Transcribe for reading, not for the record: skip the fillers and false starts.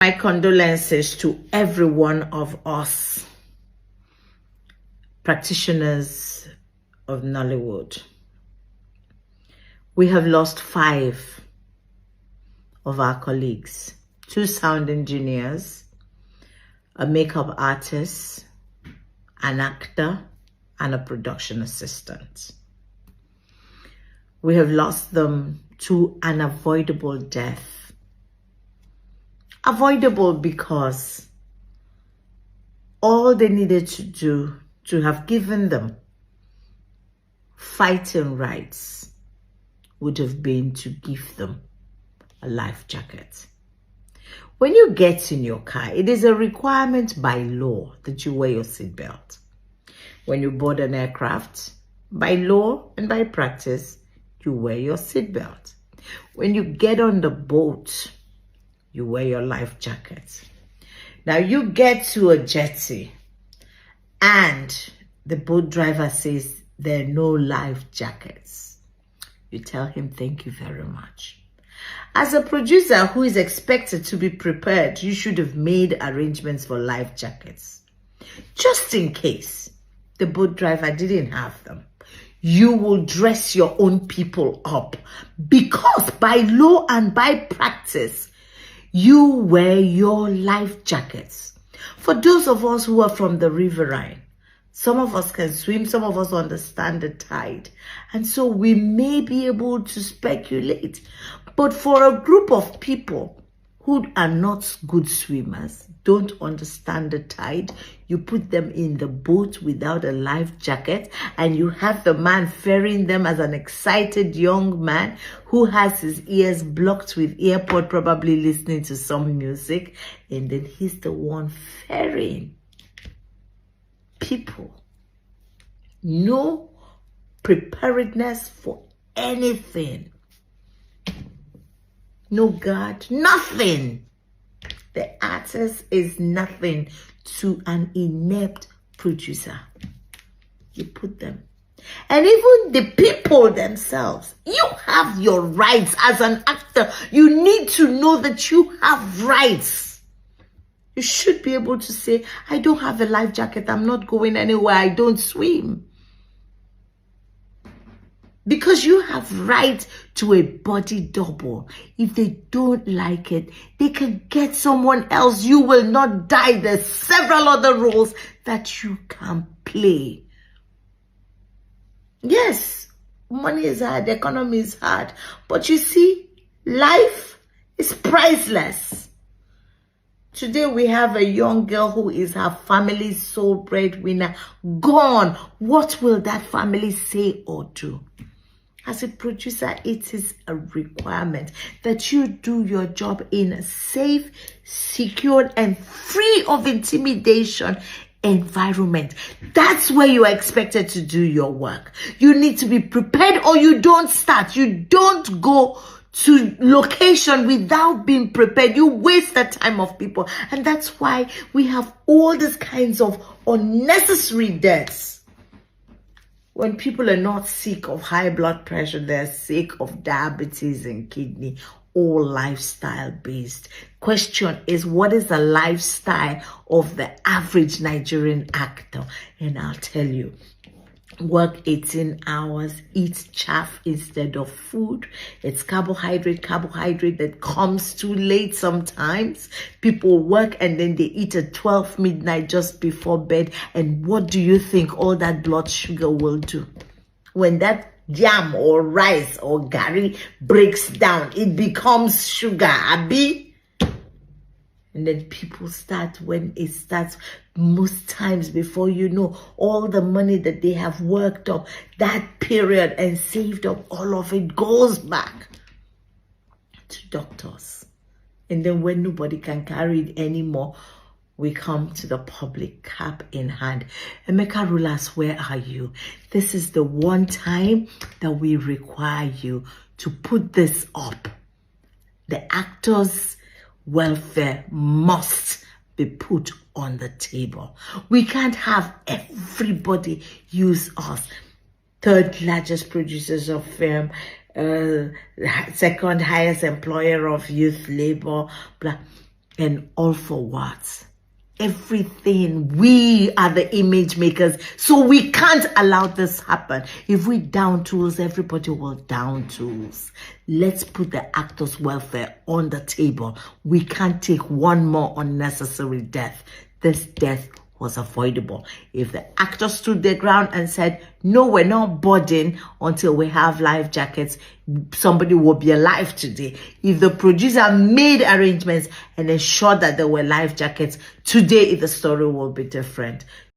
My condolences to every one of us practitioners of Nollywood. We have lost 5 of our colleagues, 2 sound engineers, a makeup artist, an actor, and a production assistant. We have lost them to an avoidable death. Avoidable because all they needed to do to have given them fighting rights would have been to give them a life jacket. When you get in your car, it is a requirement by law that you wear your seatbelt. When you board an aircraft, by law and by practice, you wear your seatbelt. When you get on the boat, you wear your life jacket. Now you get to a jetty and the boat driver says there are no life jackets. You tell him, thank you very much. As a producer who is expected to be prepared, you should have made arrangements for life jackets. Just in case the boat driver didn't have them, you will dress your own people up because by law and by practice, you wear your life jackets. For those of us who are from the riverine, some of us can swim, some of us understand the tide, and so we may be able to speculate. But for a group of people who are not good swimmers, don't understand the tide, you put them in the boat without a life jacket, and you have the man ferrying them as an excited young man who has his ears blocked with earpod, probably listening to some music, and then he's the one ferrying people. No preparedness for anything. No guard, nothing. The artist is nothing to an inept producer. You put them. And even the people themselves, you have your rights as an actor. You need to know that you have rights. You should be able to say, I don't have a life jacket. I'm not going anywhere. I don't swim. Because you have right to a body double. If they don't like it, they can get someone else. You will not die. There's several other roles that you can play. Yes, money is hard, the economy is hard. But you see, life is priceless. Today we have a young girl who is her family's sole breadwinner. Gone. What will that family say or do? As a producer, it is a requirement that you do your job in a safe, secured, and free of intimidation environment. That's where you are expected to do your work. You need to be prepared or you don't start. You don't go to location without being prepared. You waste the time of people. And that's why we have all these kinds of unnecessary deaths. When people are not sick of high blood pressure, they're sick of diabetes and kidney, all lifestyle based. Question is, what is the lifestyle of the average Nigerian actor? And I'll tell you, work 18 hours, eat chaff instead of food. It's carbohydrate that comes too late sometimes. People work and then they eat at 12 midnight just before bed. And what do you think all that blood sugar will do? When that jam or rice or gari breaks down, it becomes sugar, abi? And then people start, when it starts, most times before you know, all the money that they have worked up that period and saved up, all of it goes back to doctors. And then when nobody can carry it anymore, we come to the public, cap in hand. Emeka rulers, where are you? This is the one time that we require you to put this up. The actors' welfare must be put on the table. We can't have everybody use us. 3rd largest producers of film, 2nd highest employer of youth labor, blah. And all for what? Everything. We are the image makers, so we can't allow this happen. If we down tools, everybody will down tools. Let's put the actors' welfare on the table. We can't take one more unnecessary death. This death was avoidable. If the actors stood their ground and said, no, we're not boarding until we have life jackets, somebody will be alive today. If the producer made arrangements and ensured that there were life jackets, today the story will be different.